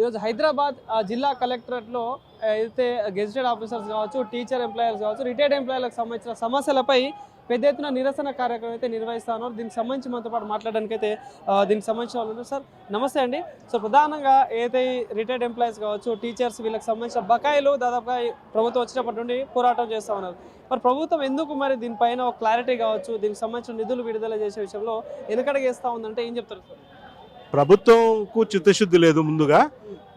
ఈరోజు హైదరాబాద్ జిల్లా కలెక్టరేట్లో అయితే గెజిటెడ్ ఆఫీసర్స్ కావచ్చు, టీచర్ ఎంప్లాయర్స్ కావచ్చు, రిటైర్డ్ ఎంప్లాయర్లకు సంబంధించిన సమస్యలపై పెద్ద ఎత్తున నిరసన కార్యక్రమం అయితే నిర్వహిస్తాను. దీనికి సంబంధించి మనతో పాటు మాట్లాడడానికి అయితే దీనికి సంబంధించిన వాళ్ళు సార్ నమస్తే అండి. సో ప్రధానంగా ఏదైతే రిటైర్డ్ ఎంప్లాయీస్ కావచ్చు, టీచర్స్ వీళ్ళకి సంబంధించిన బకాయిలు దాదాపుగా ప్రభుత్వం వచ్చినప్పటి నుండి పోరాటం చేస్తూ ఉన్నారు. మరి ప్రభుత్వం ఎందుకు మరి దీనిపైన ఒక క్లారిటీ కావచ్చు, దీనికి సంబంధించిన నిధులు విడుదల చేసే విషయంలో వెనుకడుగేస్తూ ఉందంటే ఏం చెప్తారు సార్? ప్రభుత్వంకు చిత్తశుద్ధి లేదు. ముందుగా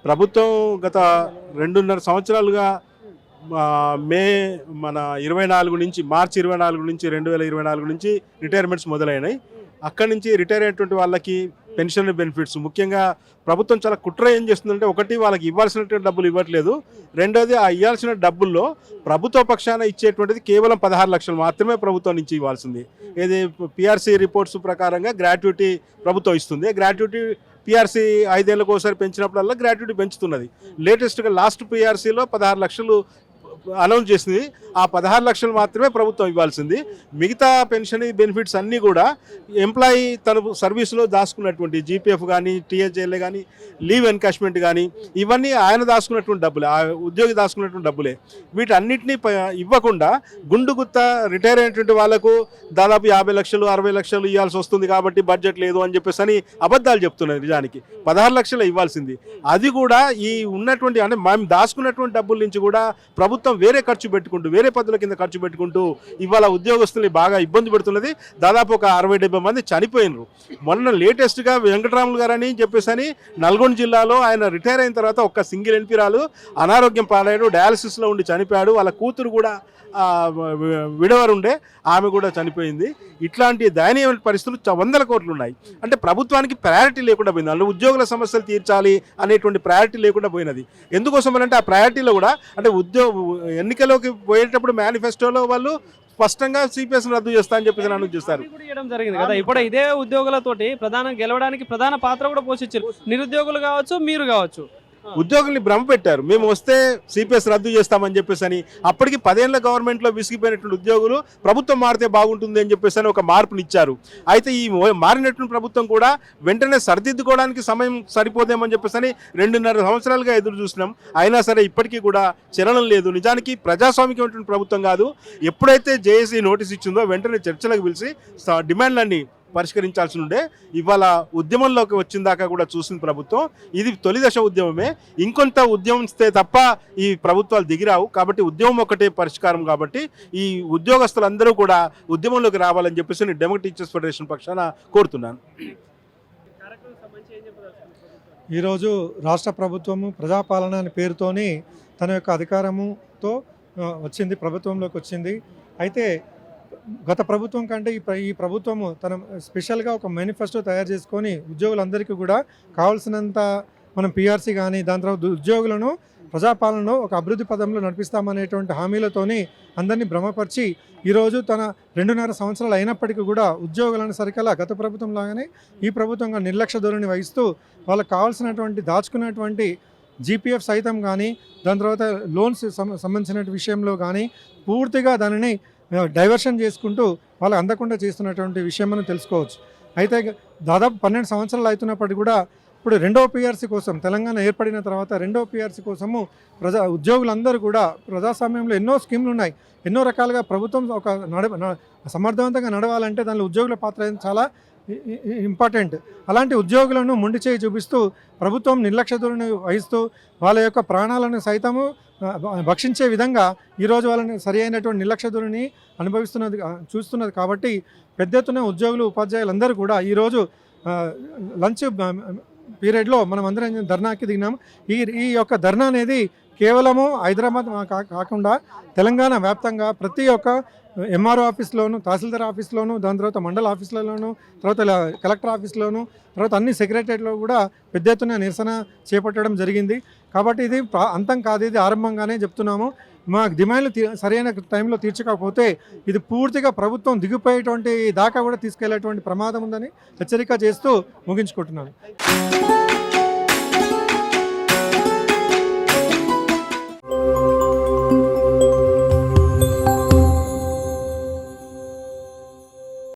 ప్రభుత్వం గత 2.5 సంవత్సరాలుగా మే 24 నుంచి మార్చి 24 నుంచి 2024 నుంచి రిటైర్మెంట్స్ మొదలైనాయి. అక్కడి నుంచి రిటైర్ అయినటువంటి వాళ్ళకి పెన్షన్ బెనిఫిట్స్ ముఖ్యంగా ప్రభుత్వం చాలా కుట్ర ఏం చేస్తుందంటే, ఒకటి వాళ్ళకి ఇవ్వాల్సినటువంటి డబ్బులు ఇవ్వట్లేదు, రెండోది ఆ ఇవ్వాల్సిన డబ్బుల్లో ప్రభుత్వ పక్షాన ఇచ్చేటువంటిది కేవలం 16 లక్షలు మాత్రమే ప్రభుత్వం నుంచి ఇవ్వాల్సింది. ఇది పిఆర్సీ రిపోర్ట్స్ ప్రకారంగా గ్రాట్యుటీ ప్రభుత్వం ఇస్తుంది. గ్రాట్యుటీ పిఆర్సీ 5 ఏళ్ళకు ఒకసారి పెంచినప్పుడల్లా గ్రాట్యుటీ పెంచుతున్నది. లేటెస్ట్గా లాస్ట్ పిఆర్సీలో 16 లక్షలు అనౌన్స్ చేసింది. ఆ 16 లక్షలు మాత్రమే ప్రభుత్వం ఇవ్వాల్సింది. మిగతా పెన్షన్ బెనిఫిట్స్ అన్నీ కూడా ఎంప్లాయీ తన సర్వీస్లో దాచుకున్నటువంటి జీపీఎఫ్ కానీ, టీహెచ్ఎల్ఏ కానీ, లీవ్ ఎన్కాష్మెంట్ కానీ, ఇవన్నీ ఆయన దాచుకున్నటువంటి డబ్బులే, ఆ ఉద్యోగి దాచుకున్నటువంటి డబ్బులే. వీటన్నిటినీ ఇవ్వకుండా గుండు గుత్త రిటైర్ అయినటువంటి వాళ్ళకు దాదాపు 50 లక్షలు 60 లక్షలు ఇవ్వాల్సి వస్తుంది కాబట్టి బడ్జెట్ లేదు అని చెప్పేసి అని అబద్ధాలు చెప్తున్నారు. నిజానికి 16 లక్షలు ఇవ్వాల్సింది. అది కూడా ఈ ఉన్నటువంటి అంటే మేము దాచుకున్నటువంటి డబ్బుల నుంచి కూడా ప్రభుత్వం వేరే ఖర్చు పెట్టుకుంటూ, వేరే పద్ధతుల కింద ఖర్చు పెట్టుకుంటూ ఇవాళ ఉద్యోగస్తుల్ని బాగా ఇబ్బంది పెడుతున్నది. దాదాపు ఒక 60-70 మంది చనిపోయినారు. మొన్న లేటెస్ట్గా వెంకటరాములు గారని చెప్పేసి నల్గొండ జిల్లాలో ఆయన రిటైర్ అయిన తర్వాత ఒక్క సింగిల్ ఎంపీ రాలు అనారోగ్యం పాలయ్యాడు, డయాలసిస్లో ఉండి చనిపోయాడు. వాళ్ళ కూతురు కూడా విడవరు ఉండే, ఆమె కూడా చనిపోయింది. ఇట్లాంటి దయనీయమైన పరిస్థితులు 100 కోట్లు ఉన్నాయి. అంటే ప్రభుత్వానికి ప్రయారిటీ లేకుండా పోయింది. అందులో ఉద్యోగుల సమస్యలు తీర్చాలి అనేటువంటి ప్రయారిటీ లేకుండా పోయినది. ఎందుకోసం అంటే ఆ ప్రయారిటీలో కూడా అంటే ఎన్నికలోకి పోయేటప్పుడు మేనిఫెస్టోలో వాళ్ళు స్పష్టంగా సిపిఎస్ రద్దు చేస్తా అని చెప్పేసి అనౌన్స్ చేస్తారు. జరిగింది కదా. ఇప్పుడు ఇదే ఉద్యోగులతోటి ప్రధాన గెలవడానికి ప్రధాన పాత్ర కూడా పోషించారు. నిరుద్యోగులు కావచ్చు, మీరు కావచ్చు, ఉద్యోగుల్ని భ్రమ పెట్టారు. మేము వస్తే సిపిఎస్ రద్దు చేస్తామని చెప్పేసి అని. అప్పటికి 10 ఏళ్ల గవర్నమెంట్లో విసిగిపోయినటువంటి ఉద్యోగులు ప్రభుత్వం మారితే బాగుంటుంది అని చెప్పేసి అని ఒక మార్పునిచ్చారు. అయితే ఈ మారినటువంటి ప్రభుత్వం కూడా వెంటనే సరిదిద్దుకోవడానికి సమయం సరిపోదేమని చెప్పేసి అని 2.5 సంవత్సరాలుగా ఎదురు చూసినాం. అయినా సరే ఇప్పటికీ కూడా చలనం లేదు. నిజానికి ప్రజాస్వామికమైనటువంటి ప్రభుత్వం కాదు. ఎప్పుడైతే జేఏసీ నోటీస్ ఇచ్చిందో వెంటనే చర్చలకు పిలిచి డిమాండ్లన్నీ పరిష్కరించాల్సి ఉండే. ఇవాళ ఉద్యమంలోకి వచ్చిన దాకా కూడా చూసిన ప్రభుత్వం ఇది తొలి దశ ఉద్యమమే. ఇంకొంత ఉద్యమిస్తే తప్ప ఈ ప్రభుత్వాలు దిగిరావు. కాబట్టి ఉద్యమం ఒకటే పరిష్కారం. కాబట్టి ఈ ఉద్యోగస్తులందరూ కూడా ఉద్యమంలోకి రావాలని చెప్పేసి నేను డెమోక్రటిక్ టీచర్స్ ఫెడరేషన్ పక్షాన కోరుతున్నాను. ఈరోజు రాష్ట్ర ప్రభుత్వము ప్రజాపాలన అనే పేరుతోని తన యొక్క అధికారముతో వచ్చింది, ప్రభుత్వంలోకి వచ్చింది. అయితే గత ప్రభుత్వం కంటే ఈ ప్రభుత్వము తన స్పెషల్గా ఒక మేనిఫెస్టో తయారు చేసుకొని ఉద్యోగులందరికీ కూడా కావాల్సినంత మనం పిఆర్సీ కానీ, దాని తర్వాత ఉద్యోగులను ప్రజాపాలనలో ఒక అభివృద్ధి పదంలో నడిపిస్తామనేటువంటి హామీలతోని అందరినీ భ్రమపరిచి ఈరోజు తన 2.5 సంవత్సరాలు అయినప్పటికీ కూడా ఉద్యోగులను సరికలా గత ప్రభుత్వం లాగానే ఈ ప్రభుత్వంగా నిర్లక్ష్య ధోరణి వహిస్తూ వాళ్ళకు కావాల్సినటువంటి దాచుకున్నటువంటి జీపీఎఫ్ సైతం కానీ, దాని తర్వాత లోన్స్ సంబంధించిన విషయంలో కానీ పూర్తిగా దానిని డైవర్షన్ చేసుకుంటూ వాళ్ళకి అందకుండా చేస్తున్నటువంటి విషయం మనం తెలుసుకోవచ్చు. అయితే దాదాపు 12 సంవత్సరాలు అవుతున్నప్పటికీ కూడా ఇప్పుడు 2వ పిఆర్సీ కోసం తెలంగాణ ఏర్పడిన తర్వాత 2వ పిఆర్సీ కోసము ఉద్యోగులందరూ కూడా ప్రజాస్వామ్యంలో ఎన్నో స్కీమ్లు ఉన్నాయి. ఎన్నో రకాలుగా ప్రభుత్వం ఒక సమర్థవంతంగా నడవాలంటే దానిలో ఉద్యోగుల పాత్ర చాలా ఇంపార్టెంట్. అలాంటి ఉద్యోగులను మొండి చేయి చూపిస్తూ ప్రభుత్వం నిర్లక్ష్య ధోరణి వహిస్తూ వాళ్ళ యొక్క ప్రాణాలను సైతము భక్షించే విధంగా ఈరోజు వాళ్ళని సరి అయినటువంటి నిర్లక్ష్య ధోరణి చూస్తున్నది. కాబట్టి పెద్ద ఎత్తున ఉద్యోగులు, ఉపాధ్యాయులందరూ కూడా ఈరోజు లంచ్ పీరియడ్లో మనం అందరం ధర్నాకి దిగినాము. ఈ యొక్క ధర్నా అనేది కేవలము హైదరాబాద్ కాకుండా తెలంగాణ వ్యాప్తంగా ప్రతి ఒక్క ఎంఆర్ఓ ఆఫీస్లోను, తహసీల్దార్ ఆఫీస్లోను, దాని తర్వాత మండల ఆఫీసులలోను, తర్వాత కలెక్టర్ ఆఫీస్లోను, తర్వాత అన్ని సెక్రటరియట్లో కూడా పెద్ద ఎత్తున నిరసన చేపట్టడం జరిగింది. కాబట్టి ఇది అంతం కాదు, ఇది ఆరంభంగానే చెప్తున్నాము. మా డిమాండ్లు సరైన టైంలో తీర్చకపోతే ఇది పూర్తిగా ప్రభుత్వం దిగిపోయేటువంటి దాకా కూడా తీసుకెళ్లేటువంటి ప్రమాదం ఉందని హెచ్చరిక చేస్తూ ముగించుకుంటున్నాను.